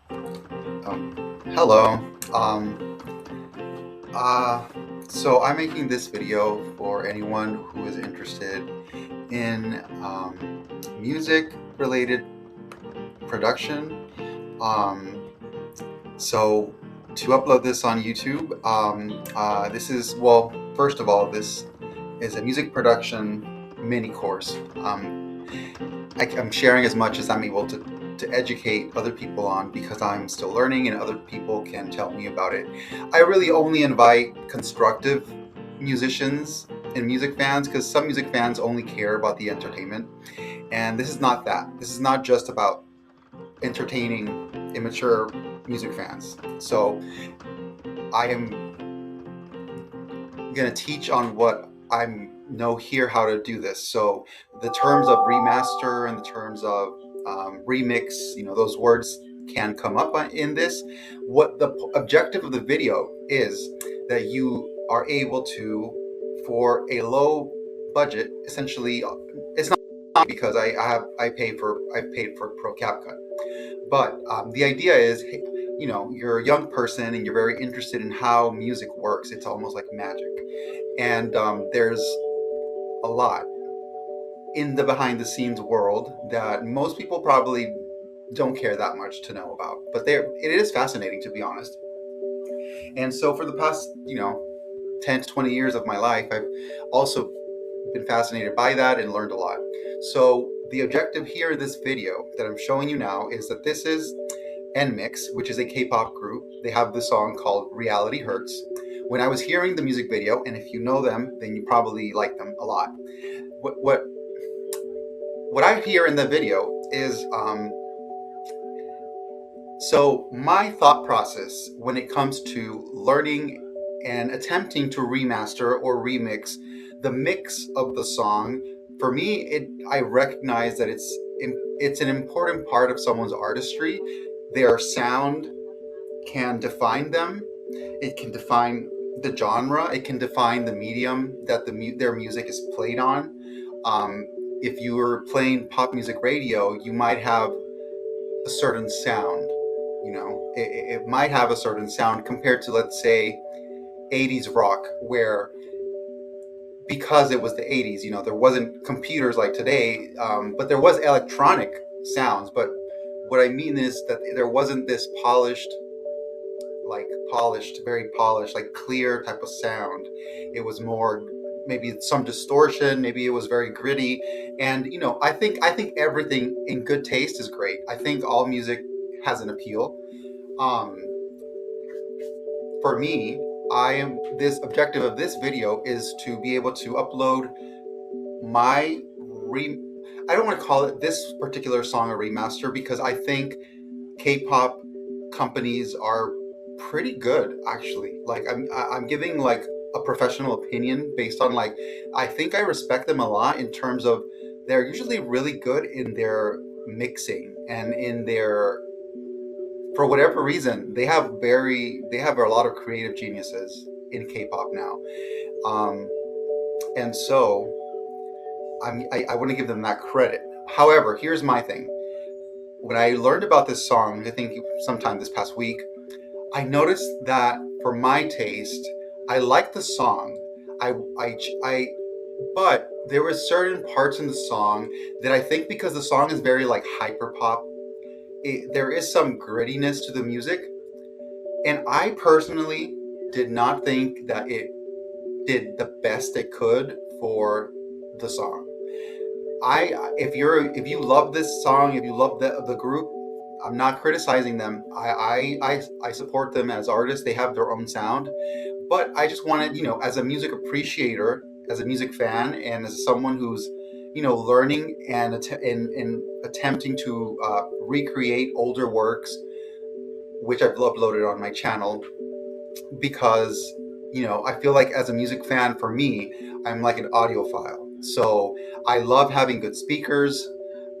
Hello. Um, uh, so I'm making this video for anyone who is interested in music related production. Um, so to upload this on YouTube, this is, well, first of all, this is a music production mini course. I'm sharing as much as I'm able to educate other people on because I'm still learning and other people can tell me about it. I really only invite constructive musicians and music fans because some music fans only care about the entertainment. And this is not that. This is not just about entertaining immature music fans. So I am going to teach on what I know here how to do this. So the terms of remaster and the terms of remix, those words can come up in this. What the objective of the video is that you are able to, for a low budget, essentially, it's not because I paid for Pro CapCut, but the idea is, you're a young person and you're very interested in how music works. It's almost like magic, and there's a lot in the behind the scenes world that most people probably don't care that much to know about, but it is fascinating, to be honest. And so for the past 10 to 20 years of my life, I've also been fascinated by that and learned a lot. So the objective here in this video that I'm showing you now is that this is NMIXX, which is a K-pop group. They have the song called Reality Hurts. When I was hearing the music video, and if you know them, then you probably like them a lot. What I hear in the video is so my thought process when it comes to learning and attempting to remaster or remix the mix of the song, for me, I recognize that it's an important part of someone's artistry. Their sound can define them. It can define the genre. It can define the medium that their music is played on. Um, if you were playing pop music radio, you might have a certain sound. It might have a certain sound compared to, let's say, 80s rock, where because it was the 80s, there wasn't computers like today, but there was electronic sounds. But what I mean is that there wasn't this very polished, like clear type of sound. It was more maybe some distortion, maybe it was very gritty. And I think everything in good taste is great. I think all music has an appeal. Um, for me, I am this objective of this video is to be able to upload my re I don't want to call it this particular song a remaster because I think K-pop companies are pretty good, actually. Like I'm giving like a professional opinion based on, like, I think I respect them a lot in terms of they're usually really good in their mixing and in their, for whatever reason, they have a lot of creative geniuses in K-pop now. Um, and so I want to give them that credit. However, here's my thing. When I learned about this song, I think sometime this past week, I noticed that for my taste, I like the song. I but there were certain parts in the song that I think, because the song is very like hyper pop, there is some grittiness to the music, and I personally did not think that it did the best it could for the song. If you love this song, if you love the group, I'm not criticizing them. I support them as artists. They have their own sound, but I just wanted, as a music appreciator, as a music fan, and as someone who's learning and attempting to recreate older works, which I've uploaded on my channel, because I feel like as a music fan, for me, I'm like an audiophile. So I love having good speakers,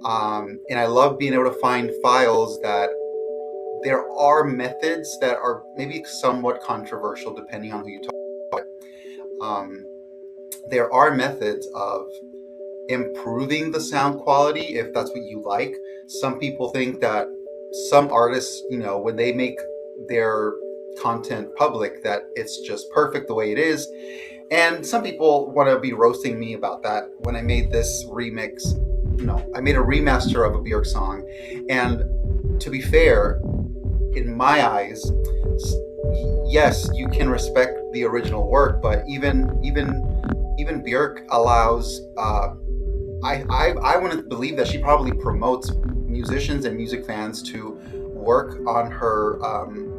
and I love being able to find files that there are methods that are maybe somewhat controversial depending on who you talk to. There are methods of improving the sound quality if that's what you like. Some people think that some artists, when they make their content public, that it's just perfect the way it is. And some people want to be roasting me about that when I made this remix. No, I made a remaster of a Björk song. And to be fair, in my eyes, yes, you can respect the original work, but even Björk allows. I want to believe that she probably promotes musicians and music fans to work on her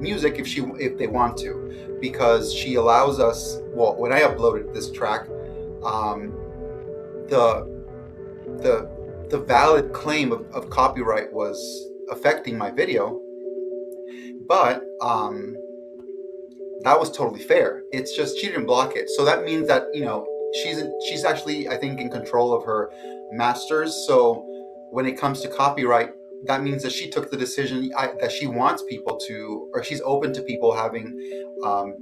music if they want to, because she allows us. Well, when I uploaded this track, um, the the valid claim of copyright was affecting my video, but that was totally fair. It's just she didn't block it, so that means that she's actually, I think, in control of her masters. So when it comes to copyright, that means that she took the decision that she wants people to, or she's open to people having um,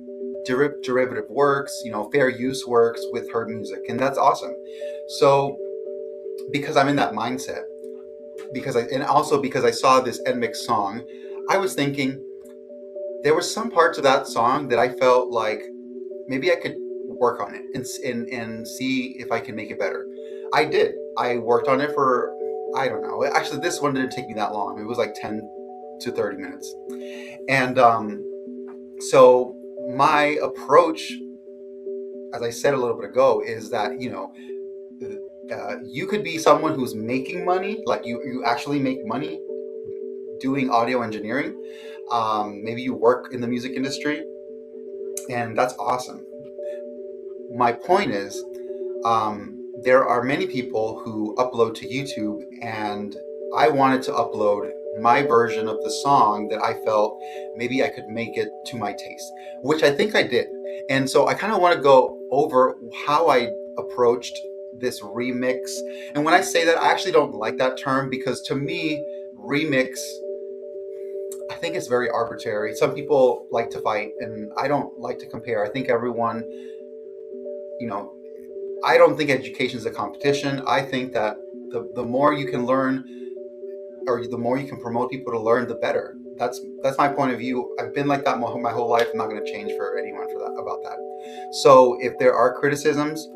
derivative works, fair use works with her music, and that's awesome. So because I'm in that mindset, and also because I saw this NMIXX song, I was thinking there were some parts of that song that I felt like maybe I could work on it and see if I can make it better. I did. I worked on it for, I don't know. Actually, this one didn't take me that long. It was like 10 to 30 minutes. And so my approach, as I said a little bit ago, is that, you could be someone who's making money, like you actually make money doing audio engineering. Maybe you work in the music industry, and that's awesome. My point is, there are many people who upload to YouTube, and I wanted to upload my version of the song that I felt maybe I could make it to my taste, which I think I did. And so I kind of want to go over how I approached this remix. And when I say that, I actually don't like that term, because to me, remix, I think it's very arbitrary. Some people like to fight, and I don't like to compare. I think everyone, I don't think education is a competition. I think that the more you can learn, or the more you can promote people to learn, the better. That's my point of view. I've been like that my whole life. I'm not going to change for anyone about that. So if there are criticisms,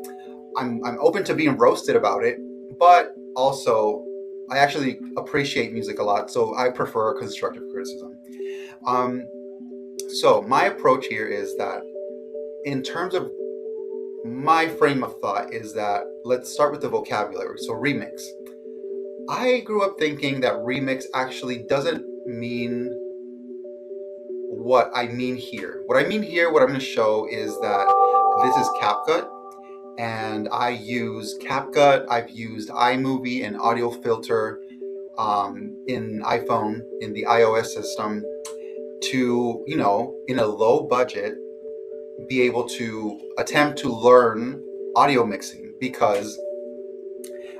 I'm open to being roasted about it, but also I actually appreciate music a lot, so I prefer constructive criticism. Um, so my approach here is that, in terms of my frame of thought, is that let's start with the vocabulary. So remix. I grew up thinking that remix actually doesn't mean what I mean here. What I mean here, what I'm going to show, is that this is CapCut, and I use CapCut. I've used iMovie and Audio Filter in iPhone, in the iOS system, to, in a low budget, be able to attempt to learn audio mixing, because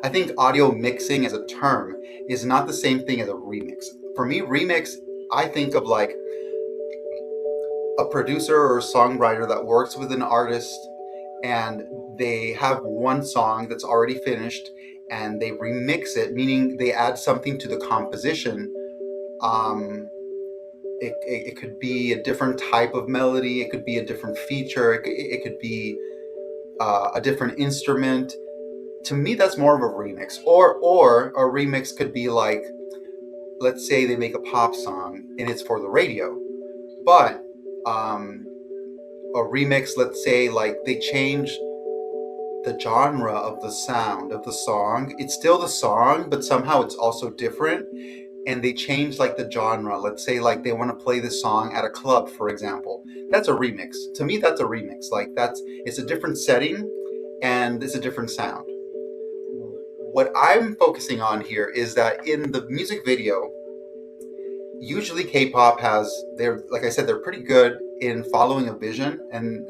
I think audio mixing as a term is not the same thing as a remix. For me, remix, I think of like a producer or a songwriter that works with an artist, and they have one song that's already finished and they remix it, meaning they add something to the composition. It could be a different type of melody, it could be a different feature, it could be a different instrument. To me, that's more of a remix. Or a remix could be like, let's say they make a pop song and it's for the radio, but a remix, let's say, like they change the genre of the sound of the song. It's still the song, but somehow it's also different, and they change like the genre. Let's say like they want to play this song at a club, for example. That's a remix. To me, that's a remix. Like it's a different setting and it's a different sound. What I'm focusing on here is that in the music video, usually K-pop they're, like I said, they're pretty good in following a vision, and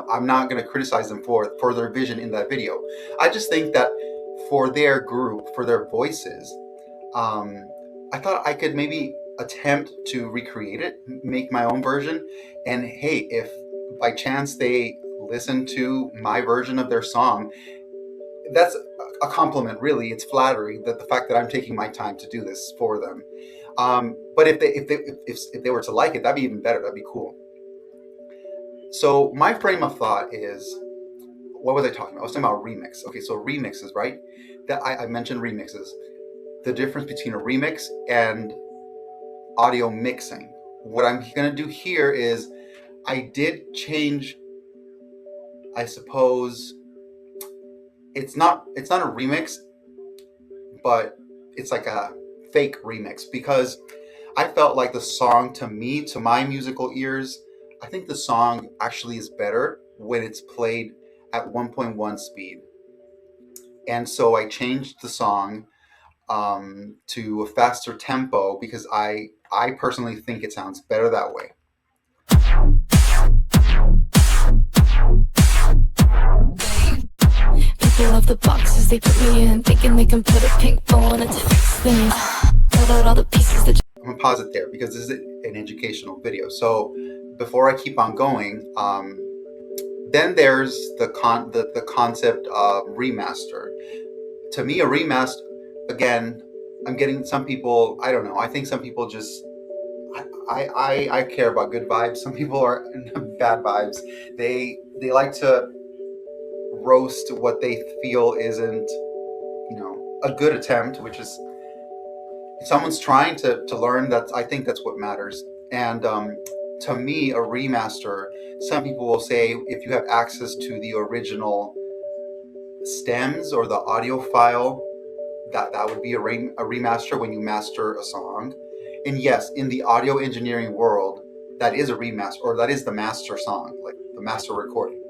I'm not going to criticize them for their vision in that video. I just think that for their group, for their voices, I thought I could maybe attempt to recreate it, make my own version. And hey, if by chance they listen to my version of their song, that's a compliment, really. It's flattery that the fact that I'm taking my time to do this for them. But if they were to like it, that'd be even better. That'd be cool. So my frame of thought is, what was I talking about? I was talking about remix. Okay, so remixes, right? That I mentioned remixes. The difference between a remix and audio mixing. What I'm gonna do here is I did change, I suppose it's not a remix, but it's like a fake remix, because I felt like the song, to me, to my musical ears, I think the song actually is better when it's played at 1.1 speed. And so I changed the song to a faster tempo because I personally think it sounds better that way. People love the boxes they put me in, thinking they can put a pink bow on it to fix things. Cut out all the pieces that I'm gonna pause it there because this is an educational video. So before I keep on going, then there's the concept of remaster. To me, a remaster, again, I'm getting some people. I don't know. I think some people just. I care about good vibes. Some people are bad vibes. They like to roast what they feel isn't, a good attempt, which is, if someone's trying to learn, that I think that's what matters. And to me, a remaster, some people will say, if you have access to the original stems or the audio file, that would be a remaster when you master a song. And yes, in the audio engineering world, that is a remaster, or that is the master song, like the master recording.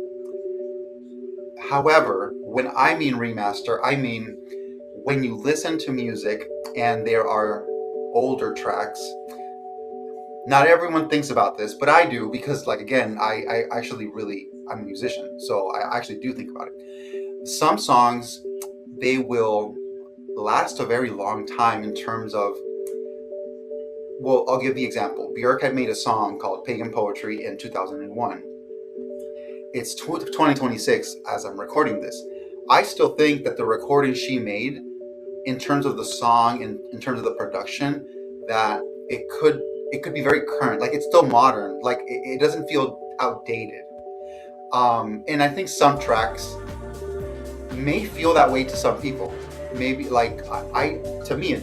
However, when I mean remaster, I mean when you listen to music and there are older tracks. Not everyone thinks about this, but I do, because, like, again, I actually really, I'm a musician, so I actually do think about it. Some songs, they will last a very long time in terms of, well, I'll give the example. Björk had made a song called Pagan Poetry in 2001. It's 2026 as I'm recording this. I still think that the recording she made, in terms of the song and in terms of the production, that it could be very current. Like, it's still modern. Like, it doesn't feel outdated. And I think some tracks may feel that way to some people. Maybe, like, to me,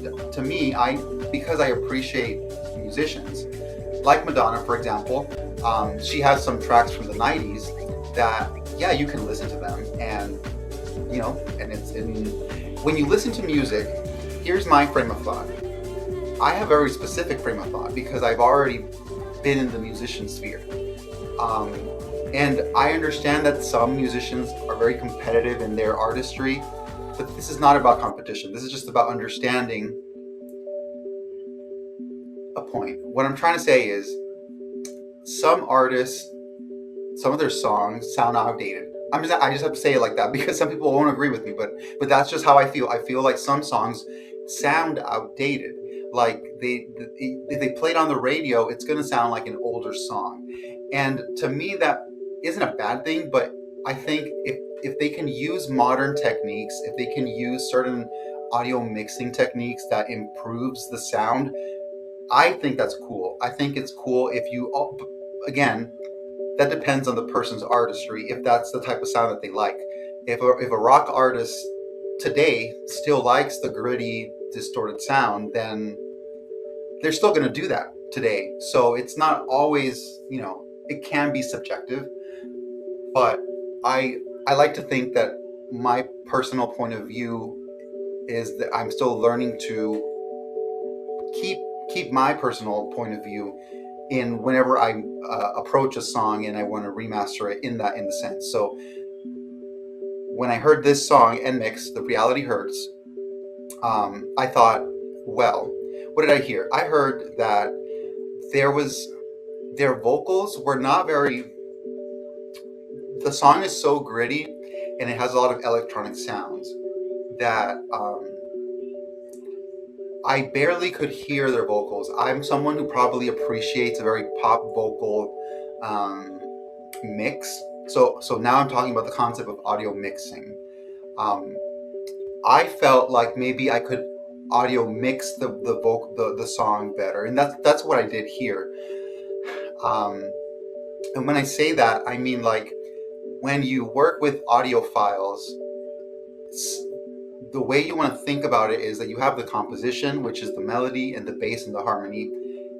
because I appreciate musicians, like Madonna, for example. She has some tracks from the '90s that, yeah, you can listen to them, and when you listen to music, here's my frame of thought. I have a very specific frame of thought because I've already been in the musician sphere. And I understand that some musicians are very competitive in their artistry, but this is not about competition. This is just about understanding a point. What I'm trying to say is, some artists, some of their songs sound outdated. I just have to say it like that because some people won't agree with me, but that's just how I feel. I feel like some songs sound outdated. Like, if they play it on the radio, it's going to sound like an older song. And to me, that isn't a bad thing, but I think if they can use modern techniques, if they can use certain audio mixing techniques that improves the sound, I think that's cool. I think it's cool if you, again, that depends on the person's artistry, if that's the type of sound that they like. If a rock artist today still likes the gritty, distorted sound, then they're still going to do that today. So it's not always, it can be subjective, but I like to think that my personal point of view is that I'm still learning to keep my personal point of view in whenever I approach a song and I want to remaster it in the sense. So when I heard this song, NMIXX, The Reality Hurts, I thought, well, what did I hear? I heard that their vocals were not very, the song is so gritty and it has a lot of electronic sounds that I barely could hear their vocals. I'm someone who probably appreciates a very pop vocal mix. So now I'm talking about the concept of audio mixing. I felt like maybe I could audio mix the song better, and that's what I did here. Um, and when I say that, I mean like when you work with audio files, the way you want to think about it is that you have the composition, which is the melody and the bass and the harmony,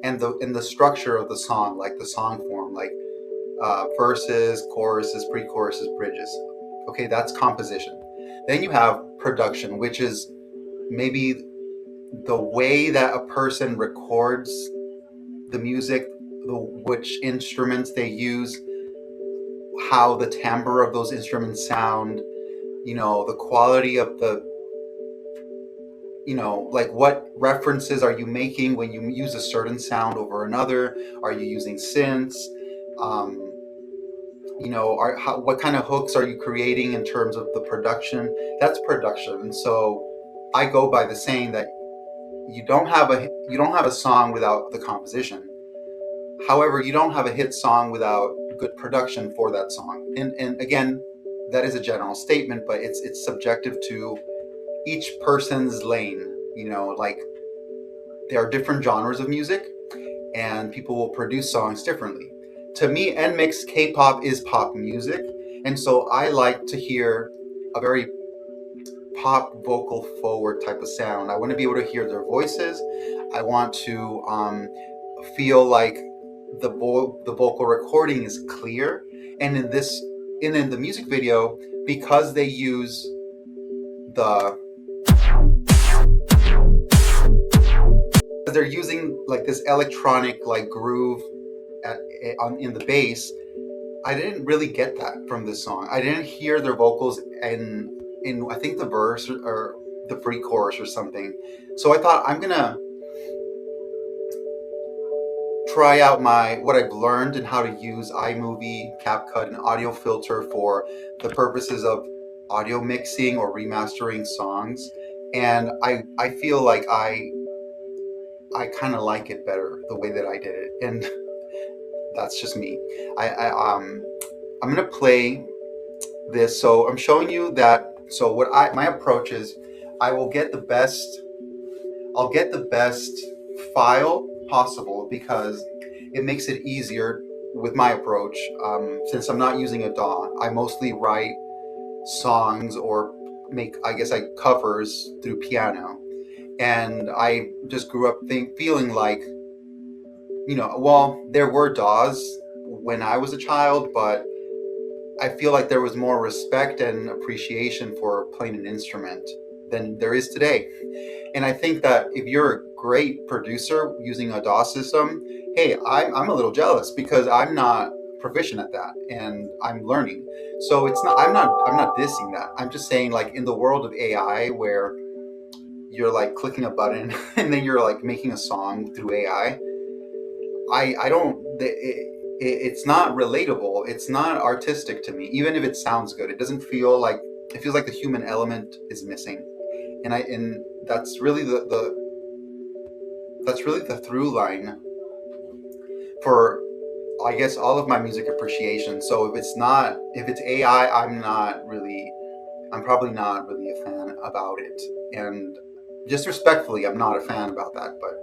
and the structure of the song, like the song form, like verses, choruses, pre-choruses, bridges. Okay, that's composition. Then you have production, which is maybe the way that a person records the music, which instruments they use, how the timbre of those instruments sound, the quality of like what references are you making when you use a certain sound over another? Are you using synths? Um, what kind of hooks are you creating in terms of the production? That's production. And so I go by the saying that you don't have a song without the composition. However, you don't have a hit song without good production for that song. And again, that is a general statement, but it's subjective to each person's lane. Like there are different genres of music, and people will produce songs differently. To me, NMIXX K-pop is pop music, and so I like to hear a very pop vocal forward type of sound. I want to be able to hear their voices. I want to feel like the vocal recording is clear. And in the music video, because they use the they're using like this electronic like groove in the bass. I didn't really get that from this song. I didn't hear their vocals in I think the verse or the pre-chorus or something. So I thought I'm gonna try out what I've learned and how to use iMovie, CapCut, and audio filter for the purposes of audio mixing or remastering songs. And I feel like I kind of like it better the way that I did it, and that's just me. I'm gonna play this. So I'm showing you that. So my approach is, I'll get the best file possible because it makes it easier with my approach. Since I'm not using a DAW, I mostly write songs or make, I guess, covers through piano. And I just grew up feeling like, well, there were DAWs when I was a child, but I feel like there was more respect and appreciation for playing an instrument than there is today. And I think that if you're a great producer using a DAW system, hey, I'm a little jealous because I'm not proficient at that and I'm learning. So I'm not dissing that. I'm just saying, like, in the world of AI where you're like clicking a button and then you're like making a song through AI, I don't it's not relatable. It's not artistic to me. Even if it sounds good, it doesn't feel like, it feels like the human element is missing. And that's really the through line for, I guess, all of my music appreciation. So if it's AI, I'm probably not really a fan about it. And just respectfully, I'm not a fan about that, but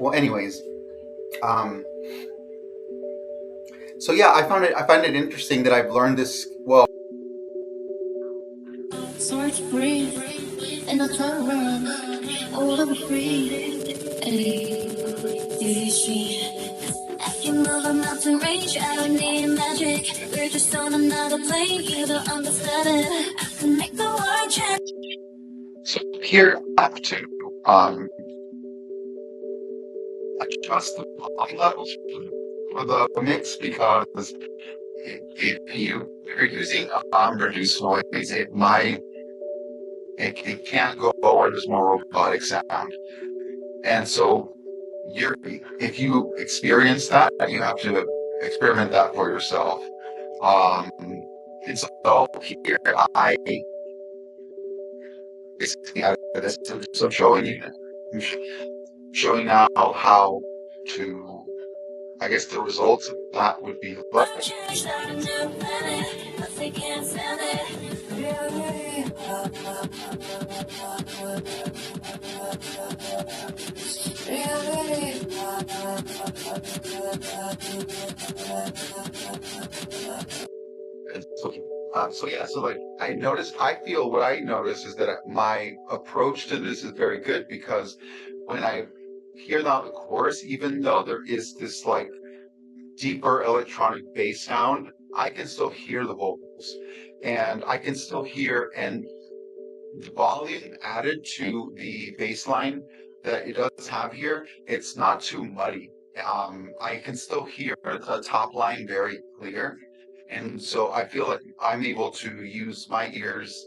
well, anyways, so yeah, I find it interesting that I've learned this. Well, So to breathe in the turn, I wanna be free. Hey, do you see? I can move a mountain range, I don't need magic. We're just on another plane, you don't understand it. I can make the world change. so here I have to um, adjust the volume levels for the mix because if you're using reduced noise, it can't go where there's more robotic sound. And so if you experience that, you have to experiment that for yourself. Um, and so here I basically have this, so I'm showing now how to I guess the results of that would be like. And so yeah, so like I feel what I notice is that my approach to this is very good because when I hear now the chorus, even though there is this like deeper electronic bass sound, I can still hear the vocals and I can still hear and the volume added to the bass line that it does have here, it's not too muddy. I can still hear the top line very clear. And so I feel like I'm able to use my ears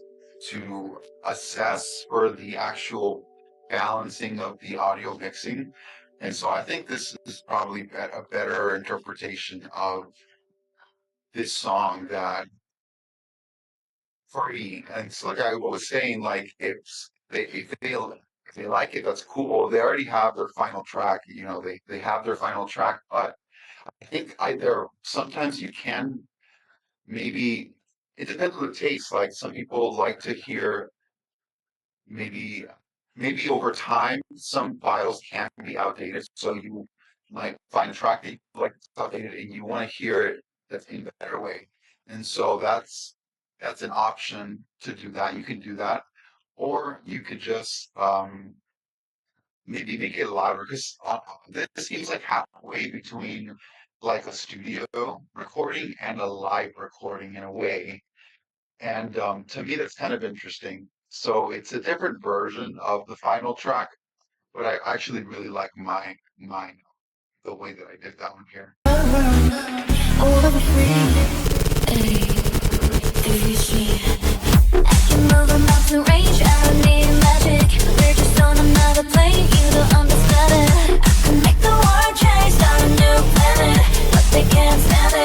to assess for the actual balancing of the audio mixing. And so I think this is probably a better interpretation of this song that free. And it's like I was saying, like if they like it, that's cool. They already have their final track. You know, they have their final track. But I think there sometimes you can maybe it depends on the taste. Like some people like to hear maybe over time some files can be outdated. So you might find a track that you like it's outdated and you want to hear it that's in a better way. And so that's an option to do that. You can do that. Or you could just maybe make it louder because this seems like halfway between like a studio recording and a live recording in a way. And to me, that's kind of interesting. So it's a different version of the final track, but I actually really like mine, the way that I did that one here. All over free, do you see? I can move a mountain range, I don't need magic. We're just on another plane, you don't understand it. I can make the world change, start a new planet, but they can't stand it.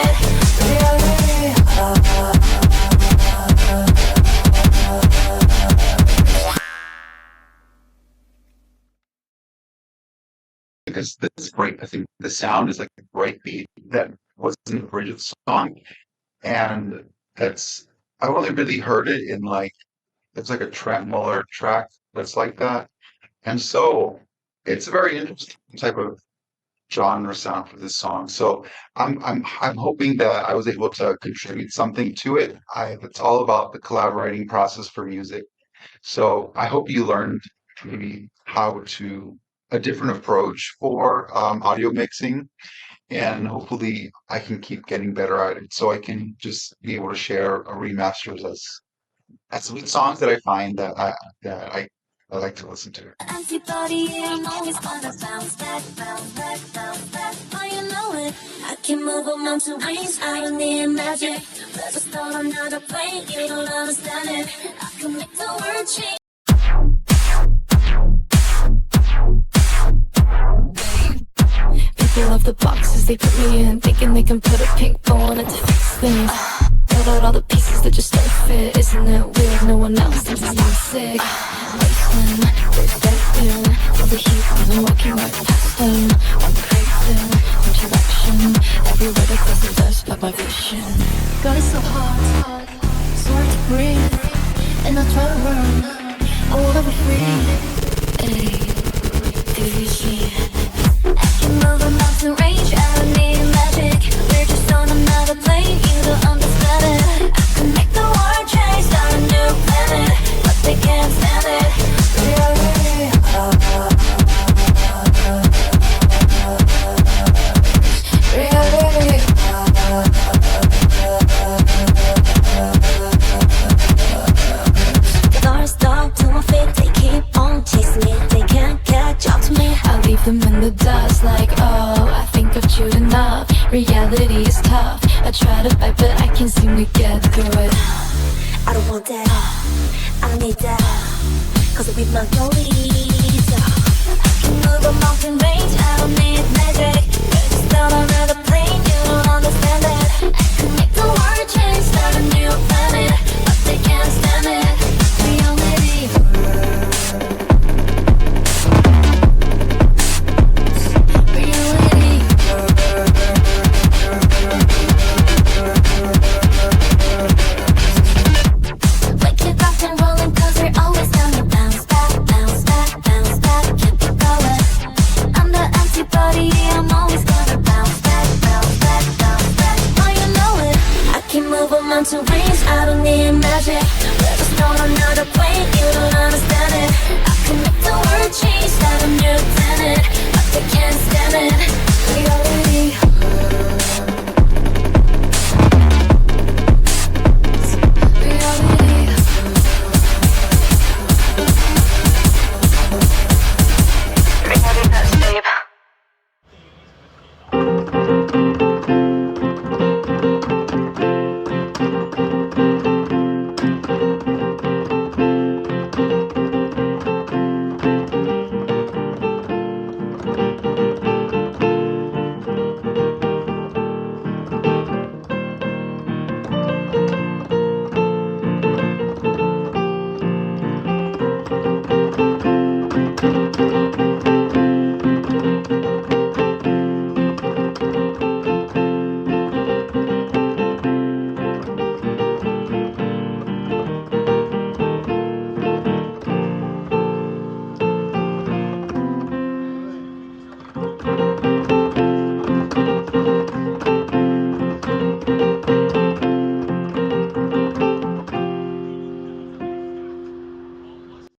Because this break, I think the sound is like a break beat that was in the bridge of the song, and that's I've only really heard it in like it's like a Trent Muller track that's like that. And so it's a very interesting type of genre sound for this song. So I'm hoping that I was able to contribute something to it. It's all about the collaborating process for music. So I hope you learned maybe how to a different approach for audio mixing, and hopefully I can keep getting better at it so I can just be able to share remasters as sweet songs that I find I like to listen to. Antibody, I'm always gonna bounce back, bounce back, bounce back. Oh, you know it. I can move a mountain range, I don't need magic. Let's just on another plane, you don't understand it. I can make the world change. People love the boxes they put me in, thinking they can put a pink bow on it to fix things. Cut out all the pieces that just don't fit. Isn't it weird? No one else thinks I'm sick. Racing, reflecting, feel the heat as I'm walking right past them. I'm craving some direction. Everywhere that closes dust by my vision. God, it's so hard, so hard to breathe. And I try to run, I will never free. Hey, do you see? I can move a mountain range, I don't need magic. We're just on another plane, you don't understand it. I can make the world change, start a new planet, but they can't stand it. Stars stop to my feet, they keep on chasing me. They can't catch up to me. I leave them in the dust like, oh, I think I've chewed enough. Reality is tough. I try to fight, but I can't seem to get through it. I don't want that, I don't need that, cause I with my goalies. I can move a mountain range, I don't need magic. We're just on another plane, you don't understand it. I can make the world change, start a new planet, but they can't stand it. Reality. Reality. mountain range, I don't need magic. We're just on another plane, you don't understand it. I can make the world change, start a new planet, but they can't stand it. We already